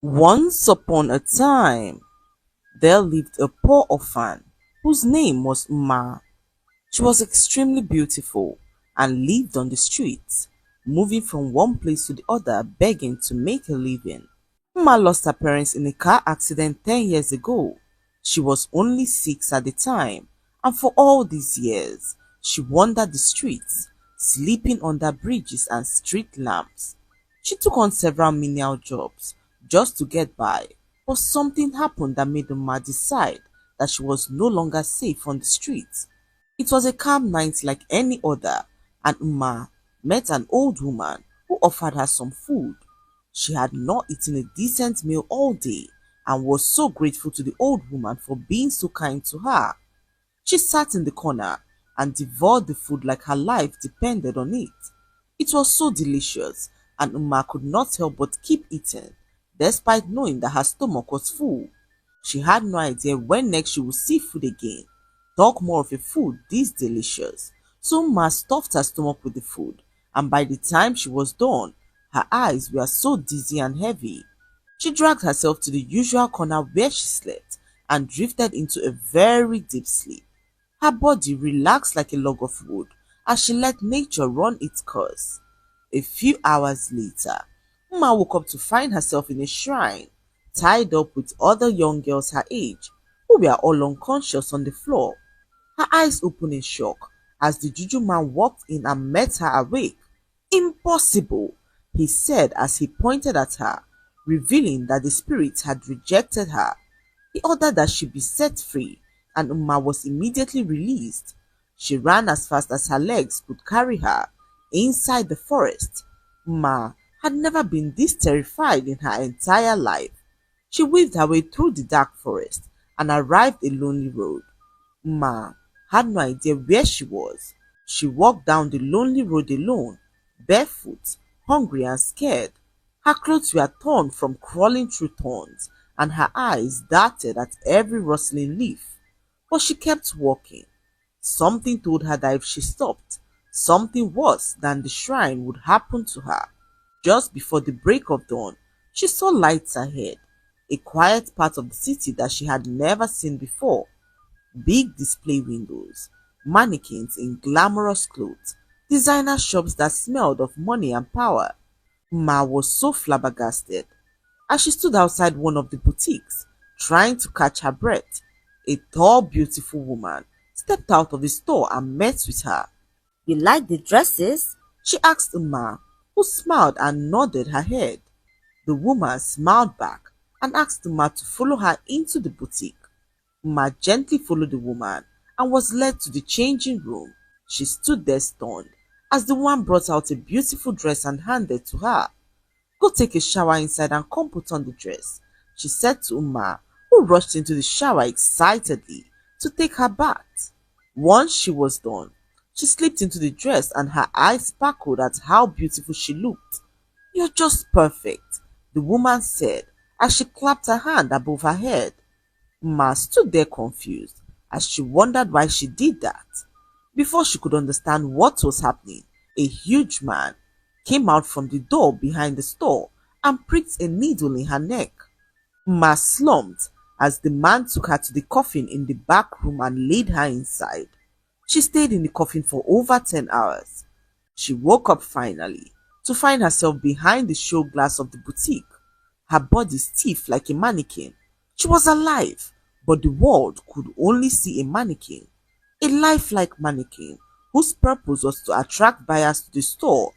Once upon a time, there lived a poor orphan whose name was Ma. She was extremely beautiful and lived on the streets, moving from one place to the other begging to make a living. Ma lost her parents in a car accident 10 years ago. She was only 6 at the time, and for all these years, she wandered the streets, sleeping under bridges and street lamps. She took on several menial jobs just to get by, but something happened that made Ma decide that she was no longer safe on the streets. It was a calm night like any other, and Ma met an old woman who offered her some food. She had not eaten a decent meal all day and was so grateful to the old woman for being so kind to her. She sat in the corner and devoured the food like her life depended on it. It was so delicious, and Uma could not help but keep eating, despite knowing that her stomach was full. She had no idea when next she would see food again. Talk more of a food this delicious. So Ma stuffed her stomach with the food, and by the time she was done, her eyes were so dizzy and heavy. She dragged herself to the usual corner where she slept and drifted into a very deep sleep. Her body relaxed like a log of wood as she let nature run its course. A few hours later, Uma woke up to find herself in a shrine, tied up with other young girls her age, who were all unconscious on the floor. Her eyes opened in shock as the juju man walked in and met her awake. Impossible, he said as he pointed at her, revealing that the spirit had rejected her. He ordered that she be set free, and Uma was immediately released. She ran as fast as her legs could carry her inside the forest. Uma had never been this terrified in her entire life. She weaved her way through the dark forest and arrived a lonely road. Ma had no idea where she was. She walked down the lonely road alone, barefoot, hungry and scared. Her clothes were torn from crawling through thorns, and her eyes darted at every rustling leaf. But she kept walking. Something told her that if she stopped, something worse than the shrine would happen to her. Just before the break of dawn, she saw lights ahead, a quiet part of the city that she had never seen before. Big display windows, mannequins in glamorous clothes, designer shops that smelled of money and power. Ma was so flabbergasted. As she stood outside one of the boutiques, trying to catch her breath, a tall, beautiful woman stepped out of the store and met with her. "You like the dresses?" she asked Ma, who smiled and nodded her head. The woman smiled back and asked Ma to follow her into the boutique. Ma gently followed the woman and was led to the changing room. She stood there stunned as the woman brought out a beautiful dress and handed to her. "Go take a shower inside and come put on the dress," she said to Uma, who rushed into the shower excitedly to take her bath. Once she was done, she slipped into the dress and her eyes sparkled at how beautiful she looked. "You're just perfect," the woman said as she clapped her hand above her head. Ma stood there confused as she wondered why she did that. Before she could understand what was happening, a huge man came out from the door behind the store and pricked a needle in her neck. Ma slumped as the man took her to the coffin in the back room and laid her inside. She stayed in the coffin for over 10 hours. She woke up finally to find herself behind the show glass of the boutique, her body stiff like a mannequin. She was alive, but the world could only see a mannequin, a lifelike mannequin whose purpose was to attract buyers to the store.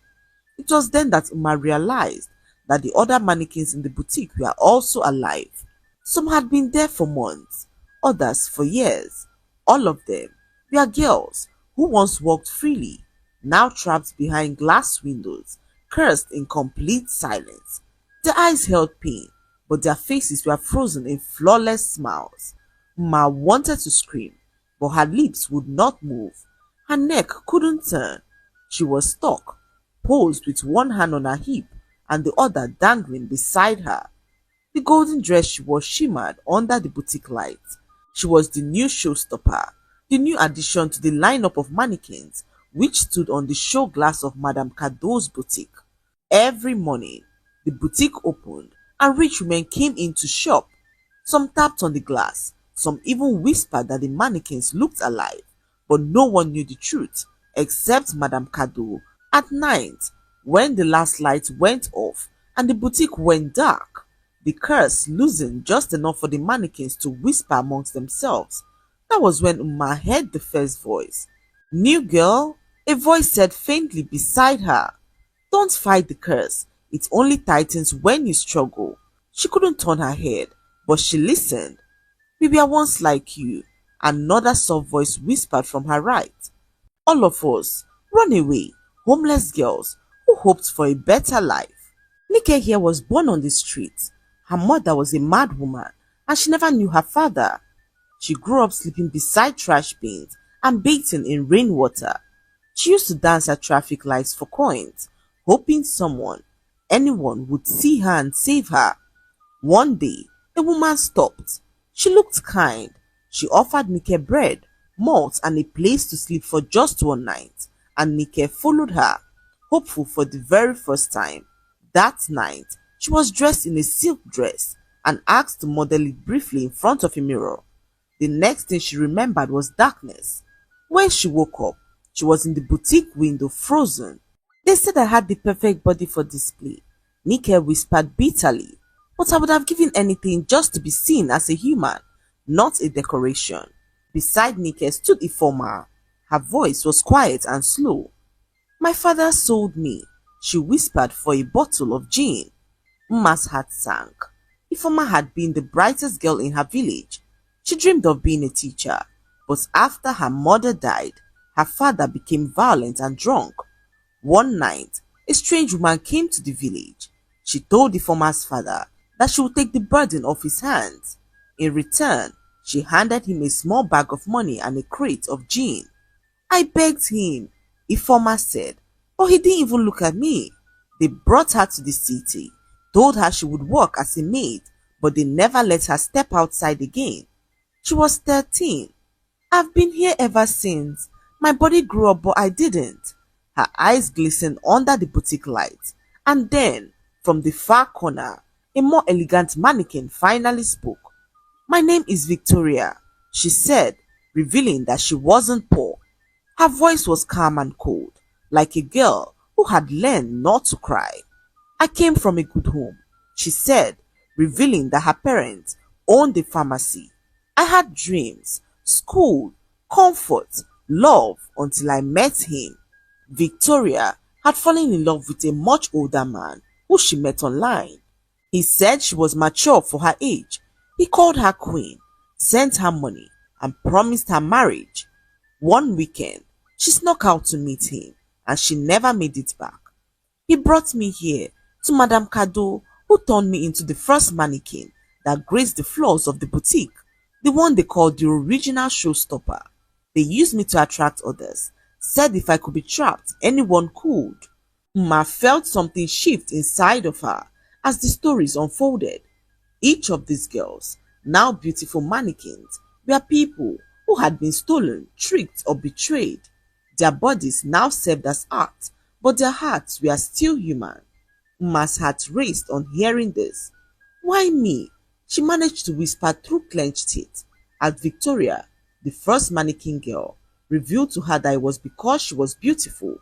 It was then that Uma realized that the other mannequins in the boutique were also alive. Some had been there for months, others for years. All of them were girls who once walked freely, now trapped behind glass windows, cursed in complete silence. Their eyes held pain, but their faces were frozen in flawless smiles. Ma wanted to scream, but her lips would not move. Her neck couldn't turn. She was stuck, posed with one hand on her hip and the other dangling beside her. The golden dress she wore shimmered under the boutique lights. She was the new showstopper, the new addition to the lineup of mannequins which stood on the show glass of Madame Cadeau's boutique. Every morning, the boutique opened and rich women came in to shop. Some tapped on the glass, some even whispered that the mannequins looked alive, but no one knew the truth except Madame Cadeau. At night, when the last light went off and the boutique went dark, the curse loosened just enough for the mannequins to whisper amongst themselves. That was when Uma heard the first voice. New girl, a voice said faintly beside her. Don't fight the curse. It only tightens when you struggle. She couldn't turn her head, but she listened. We were once like you. Another soft voice whispered from her right. All of us, run away, homeless girls who hoped for a better life. Nike here was born on the street. Her mother was a mad woman and she never knew her father. She grew up sleeping beside trash bins and bathing in rainwater. She used to dance at traffic lights for coins, hoping anyone would see her and save her. One day, a woman stopped. She looked kind. She offered Nike bread, malt, and a place to sleep for just one night, and Nike followed her, hopeful for the very first time. That night, she was dressed in a silk dress and asked to model it briefly in front of a mirror. The next thing she remembered was darkness. When she woke up, she was in the boutique window frozen. They said I had the perfect body for display. Nike whispered bitterly, but I would have given anything just to be seen as a human, not a decoration. Beside Nike stood Ifoma. Her voice was quiet and slow. My father sold me, she whispered, for a bottle of gin. Mma's heart sank. Ifoma had been the brightest girl in her village. She dreamed of being a teacher, but after her mother died, her father became violent and drunk. One night, a strange woman came to the village. She told Ifoma's father that she would take the burden off his hands. In return, she handed him a small bag of money and a crate of gin. I begged him, Ifoma said, but he didn't even look at me. They brought her to the city, told her she would work as a maid, but they never let her step outside again. She was 13. I've been here ever since. My body grew up, but I didn't. Her eyes glistened under the boutique light, and then, from the far corner, a more elegant mannequin finally spoke. My name is Victoria, she said, revealing that she wasn't poor. Her voice was calm and cold, like a girl who had learned not to cry. I came from a good home, she said, revealing that her parents owned a pharmacy. I had dreams, school, comfort, love until I met him. Victoria had fallen in love with a much older man who she met online. He said she was mature for her age. He called her queen, sent her money, and promised her marriage. One weekend, she snuck out to meet him, and she never made it back. He brought me here to Madame Cadeau, who turned me into the first mannequin that graced the floors of the boutique, the one they called the original showstopper. They used me to attract others, said if I could be trapped, anyone could. Ma felt something shift inside of her as the stories unfolded. Each of these girls, now beautiful mannequins, were people who had been stolen, tricked, or betrayed. Their bodies now served as art, but their hearts were still human. Ma's heart raced on hearing this. Why me? She managed to whisper through clenched teeth, as Victoria, the first mannequin girl, revealed to her that it was because she was beautiful.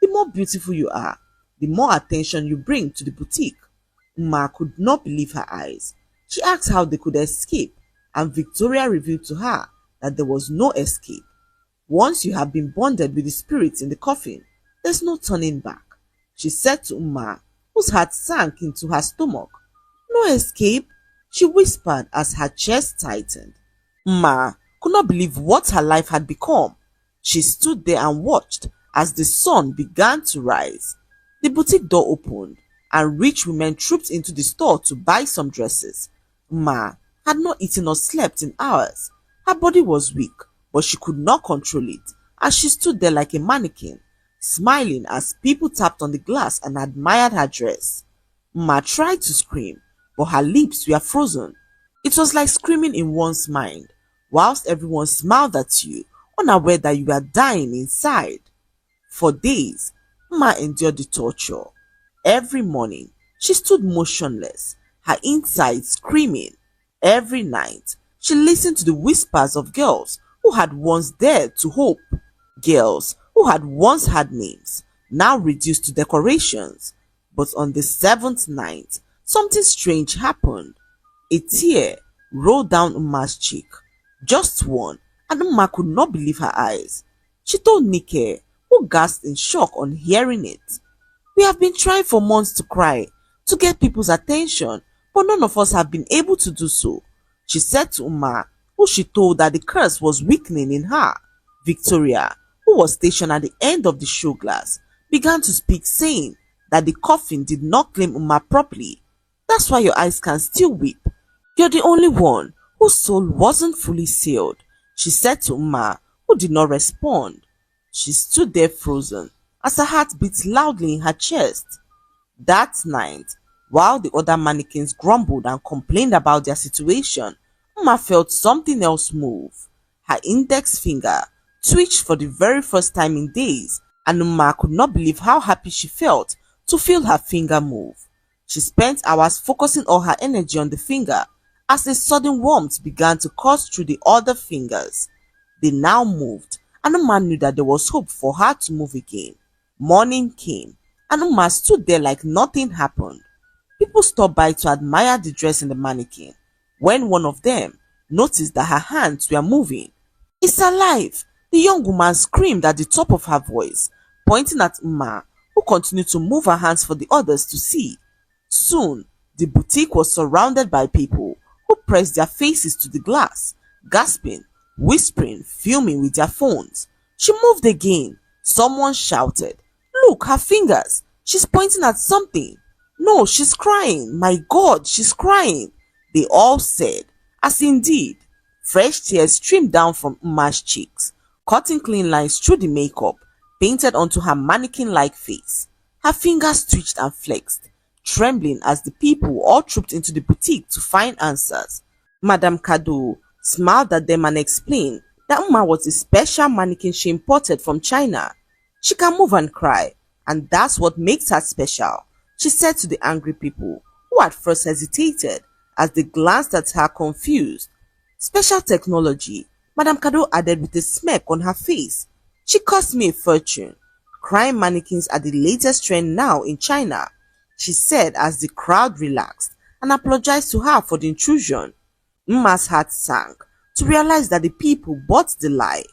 The more beautiful you are, the more attention you bring to the boutique. Ma could not believe her eyes. She asked how they could escape, and Victoria revealed to her that there was no escape. Once you have been bonded with the spirits in the coffin, there's no turning back, she said to Uma, whose heart sank into her stomach. No escape, she whispered as her chest tightened. Ma could not believe what her life had become. She stood there and watched as the sun began to rise. The boutique door opened, and rich women trooped into the store to buy some dresses. Ma had not eaten or slept in hours. Her body was weak, but she could not control it, as she stood there like a mannequin, smiling as people tapped on the glass and admired her dress. Ma tried to scream, but her lips were frozen. It was like screaming in one's mind, whilst everyone smiled at you, unaware that you were dying inside. For days, Ma endured the torture. Every morning, she stood motionless, her inside screaming. Every night, she listened to the whispers of girls who had once dared to hope, girls who had once had names, now reduced to decorations. But on the seventh night, something strange happened. A tear rolled down Uma's cheek. Just one, and Uma could not believe her eyes. She told Nike, who gasped in shock on hearing it. We have been trying for months to cry, to get people's attention, but none of us have been able to do so. She said to Uma, who she told that the curse was weakening in her. Victoria, who was stationed at the end of the show glass, began to speak, saying that the coffin did not claim Uma properly. That's why your eyes can still weep. You're the only one whose soul wasn't fully sealed, she said to Uma, who did not respond. She stood there frozen as her heart beat loudly in her chest. That night, while the other mannequins grumbled and complained about their situation, Uma felt something else move. Her index finger twitched for the very first time in days, and Uma could not believe how happy she felt to feel her finger move. She spent hours focusing all her energy on the finger as a sudden warmth began to course through the other fingers. They now moved, and Uma knew that there was hope for her to move again. Morning came, and Uma stood there like nothing happened. People stopped by to admire the dress in the mannequin, when one of them noticed that her hands were moving. It's alive! The young woman screamed at the top of her voice, pointing at Uma, who continued to move her hands for the others to see. Soon, the boutique was surrounded by people who pressed their faces to the glass, gasping, whispering, filming with their phones. She moved again. Someone shouted, "Look, her fingers! She's pointing at something! No, she's crying! My God, she's crying!" They all said, as indeed, fresh tears streamed down from Uma's cheeks, cutting clean lines through the makeup painted onto her mannequin-like face. Her fingers twitched and flexed, trembling as the people all trooped into the boutique to find answers. Madame Kado smiled at them and explained that Uma was a special mannequin she imported from China. She can move and cry, and that's what makes her special, she said to the angry people, who at first hesitated as they glanced at her confused. Special technology, Madame Kado added with a smirk on her face. She cost me a fortune. Crying mannequins are the latest trend now in China, she said as the crowd relaxed and apologized to her for the intrusion. Uma's heart sank to realize that the people bought the lie.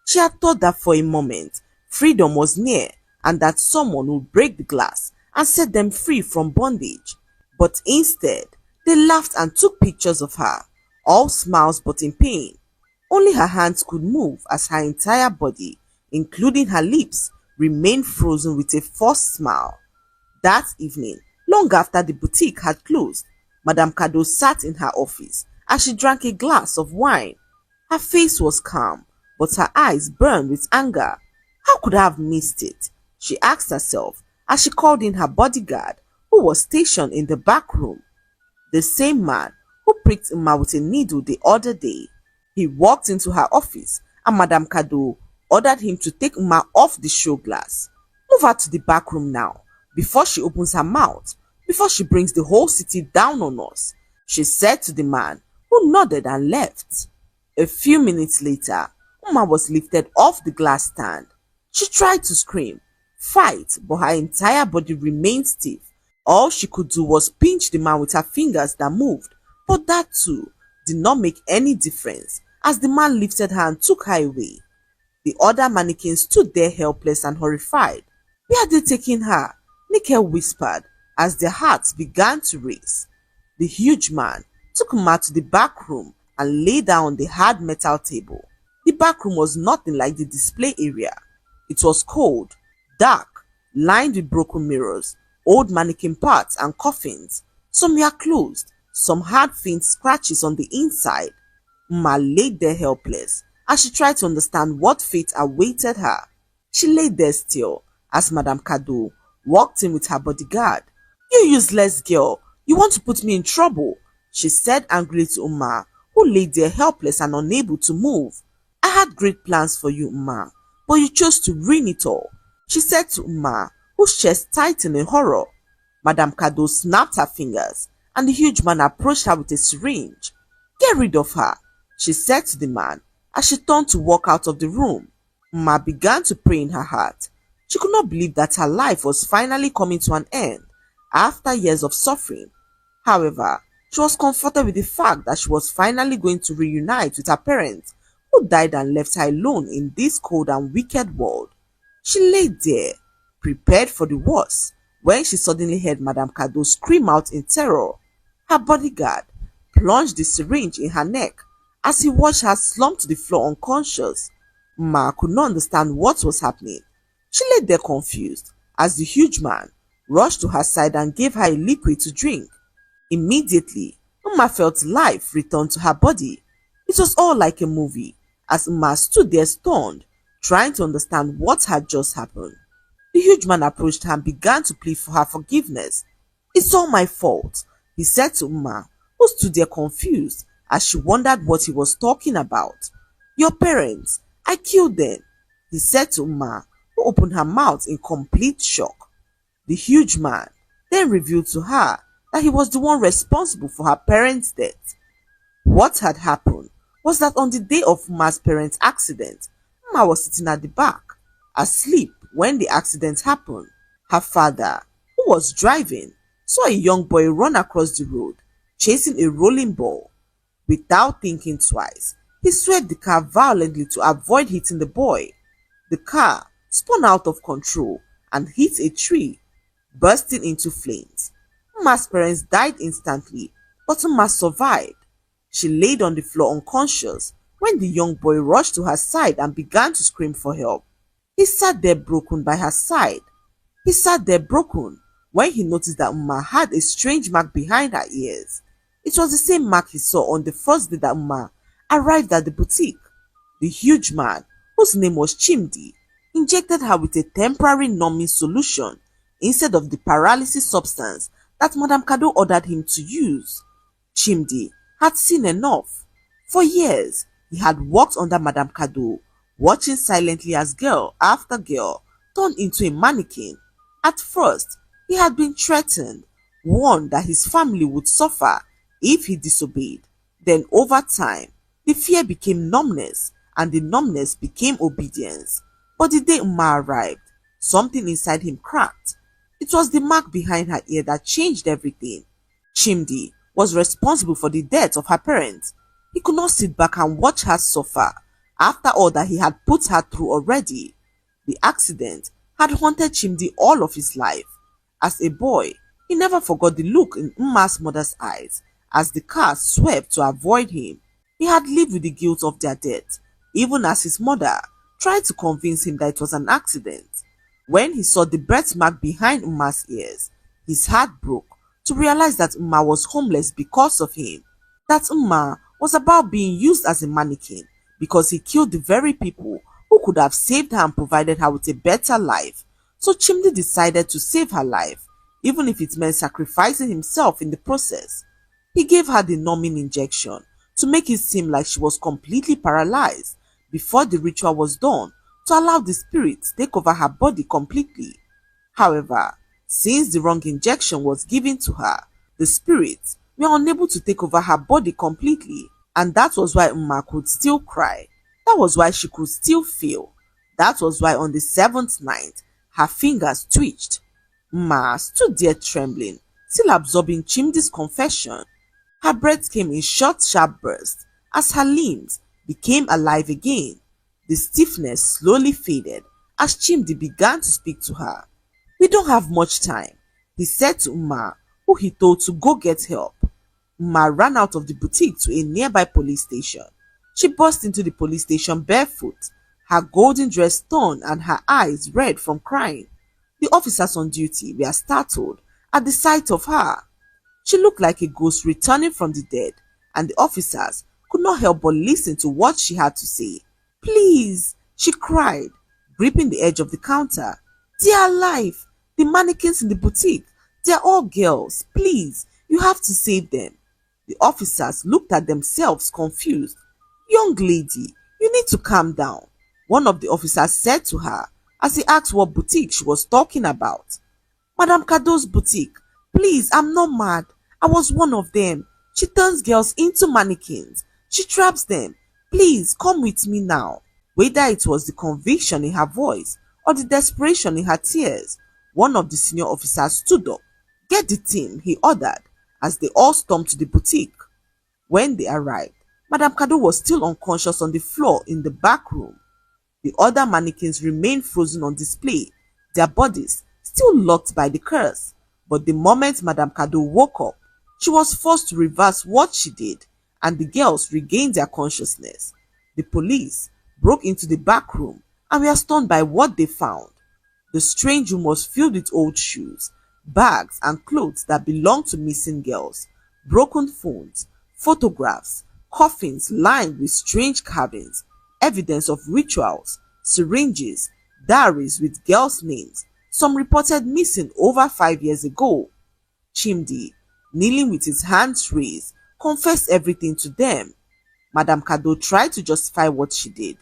She had thought that for a moment, freedom was near and that someone would break the glass and set them free from bondage. But instead, they laughed and took pictures of her, all smiles but in pain. Only her hands could move as her entire body, including her lips, remained frozen with a forced smile. That evening, long after the boutique had closed, Madame Kado sat in her office as she drank a glass of wine. Her face was calm, but her eyes burned with anger. How could I have missed it? She asked herself as she called in her bodyguard, who was stationed in the back room. The same man who pricked Uma with a needle the other day. He walked into her office and Madame Kado ordered him to take Uma off the show glass. Move her to the back room now, before she opens her mouth, before she brings the whole city down on us, she said to the man, who nodded and left. A few minutes later, Uma was lifted off the glass stand. She tried to scream, fight, but her entire body remained stiff. All she could do was pinch the man with her fingers that moved, but that too did not make any difference as the man lifted her and took her away. The other mannequins stood there helpless and horrified. Where are they taking her? Nike whispered as their hearts began to race. The huge man took Uma to the back room and lay down on the hard metal table. The back room was nothing like the display area. It was cold, dark, lined with broken mirrors, old mannequin parts and coffins. Some were closed, some had faint scratches on the inside. Uma lay there helpless as she tried to understand what fate awaited her. She lay there still as Madame Kado walked in with her bodyguard. "You useless girl, you want to put me in trouble," she said angrily to Uma, who lay there helpless and unable to move. "I had great plans for you, Uma, but you chose to ruin it all," she said to Uma, whose chest tightened in horror. Madame Kado snapped her fingers and the huge man approached her with a syringe. "Get rid of her," she said to the man as she turned to walk out of the room. Ma began to pray in her heart. She could not believe that her life was finally coming to an end after years of suffering. However, she was comforted with the fact that she was finally going to reunite with her parents who died and left her alone in this cold and wicked world. She lay there, prepared for the worst, when she suddenly heard Madame Cadeau scream out in terror. Her bodyguard plunged the syringe in her neck as he watched her slump to the floor unconscious. Ma could not understand what was happening. She lay there confused as the huge man rushed to her side and gave her a liquid to drink. Immediately, Uma felt life return to her body. It was all like a movie as Uma stood there stunned, trying to understand what had just happened. The huge man approached her and began to plead for her forgiveness. "It's all my fault," he said to Uma, who stood there confused as she wondered what he was talking about. "Your parents, I killed them," he said to Uma, who opened her mouth in complete shock. The huge man then revealed to her that he was the one responsible for her parents' death. What had happened was that on the day of Uma's parents' accident, Uma was sitting at the back, asleep when the accident happened. Her father, who was driving, saw a young boy run across the road, chasing a rolling ball. Without thinking twice, he swerved the car violently to avoid hitting the boy. The car spun out of control and hit a tree, bursting into flames. Uma's parents died instantly, but Uma survived. She laid on the floor unconscious when the young boy rushed to her side and began to scream for help. He sat there broken by her side. He sat there broken when he noticed that Uma had a strange mark behind her ears. It was the same mark he saw on the first day that Uma arrived at the boutique. The huge man, whose name was Chimdi, injected her with a temporary numbing solution instead of the paralysis substance that Madame Cadeau ordered him to use. Chimdi had seen enough. For years, he had worked under Madame Cadeau, watching silently as girl after girl turned into a mannequin. At first, he had been threatened, warned that his family would suffer if he disobeyed. Then over time, the fear became numbness and the numbness became obedience. But the day Uma arrived, something inside him cracked. It was the mark behind her ear that changed everything. Chimdi was responsible for the death of her parents. He could not sit back and watch her suffer after all that he had put her through already. The accident had haunted Chimdi all of his life. As a boy, he never forgot the look in Uma's mother's eyes as the car swerved to avoid him. He had lived with the guilt of their death, even as his mother tried to convince him that it was an accident. When he saw the birthmark behind Uma's ears, his heart broke to realize that Uma was homeless because of him, that Uma was about being used as a mannequin because he killed the very people who could have saved her and provided her with a better life. So Chimdi decided to save her life, even if it meant sacrificing himself in the process. He gave her the numbing injection to make it seem like she was completely paralyzed before the ritual was done to allow the spirits take over her body completely. However, since the wrong injection was given to her, the spirits were unable to take over her body completely, and that was why Uma could still cry. That was why she could still feel. That was why on the seventh night, her fingers twitched. Uma stood there trembling, still absorbing Chimdi's confession. Her breath came in short, sharp bursts as her limbs became alive again. The stiffness slowly faded as Chimdi began to speak to her. "We don't have much time," he said to Uma, who he told to go get help. Uma ran out of the boutique to a nearby police station. She burst into the police station barefoot, her golden dress torn and her eyes red from crying. The officers on duty were startled at the sight of her. She looked like a ghost returning from the dead, and the officers could not help but listen to what she had to say. "Please," she cried, gripping the edge of the counter. "They are alive. The mannequins in the boutique. They are all girls. Please, you have to save them." The officers looked at themselves confused. "Young lady, you need to calm down," one of the officers said to her as he asked what boutique she was talking about. "Madame Cadeau's boutique. Please, I'm not mad. I was one of them. She turns girls into mannequins. She traps them. Please come with me now. Whether it was the conviction in her voice or the desperation in her tears, one of the senior officers stood up. Get the team, he ordered, as they all stormed to the boutique. When they arrived, Madame Kado was still unconscious on the floor in the back room. The other mannequins remained frozen on display, their bodies still locked by the curse. But the moment Madame Kado woke up, she was forced to reverse what she did, and the girls regained their consciousness. The police broke into the back room and were stunned by what they found. The strange room was filled with old shoes, bags, and clothes that belonged to missing girls, broken phones, photographs, coffins lined with strange carvings, evidence of rituals, syringes, diaries with girls' names, some reported missing over 5 years ago. Chimdi, kneeling with his hands raised, confessed everything to them. Madame Kado tried to justify what she did.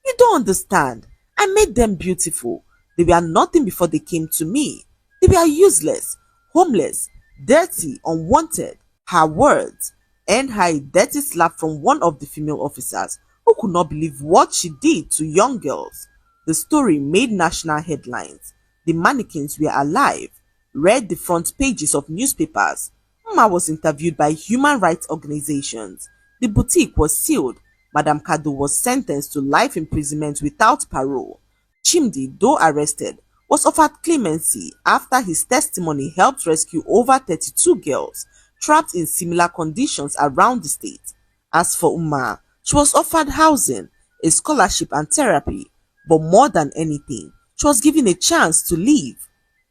You don't understand. I made them beautiful. They were nothing before they came to me. They were useless, homeless, dirty, unwanted. Her words earned her a dirty slap from one of the female officers who could not believe what she did to young girls. The story made national headlines. The mannequins were alive, read the front pages of newspapers. Ma was interviewed by human rights organizations. The boutique was sealed. Madame Kado was sentenced to life imprisonment without parole. Chimdi, though arrested, was offered clemency after his testimony helped rescue over 32 girls trapped in similar conditions around the state. As for Uma, she was offered housing, a scholarship and therapy, but more than anything, she was given a chance to live.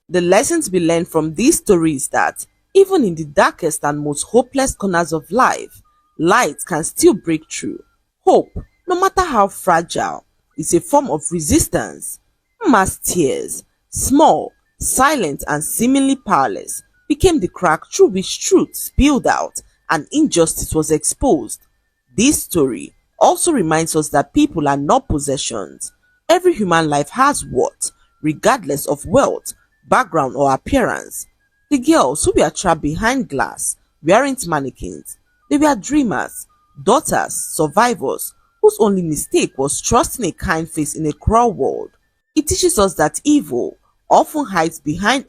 The lesson to be learned from this story is that even in the darkest and most hopeless corners of life, light can still break through. Hope, no matter how fragile, is a form of resistance. Mass tears, small, silent, and seemingly powerless, became the crack through which truth spilled out and injustice was exposed. This story also reminds us that people are not possessions. Every human life has worth, regardless of wealth, background, or appearance. The girls who were trapped behind glass weren't mannequins. They were dreamers, daughters, survivors, whose only mistake was trusting a kind face in a cruel world. It teaches us that evil often hides behind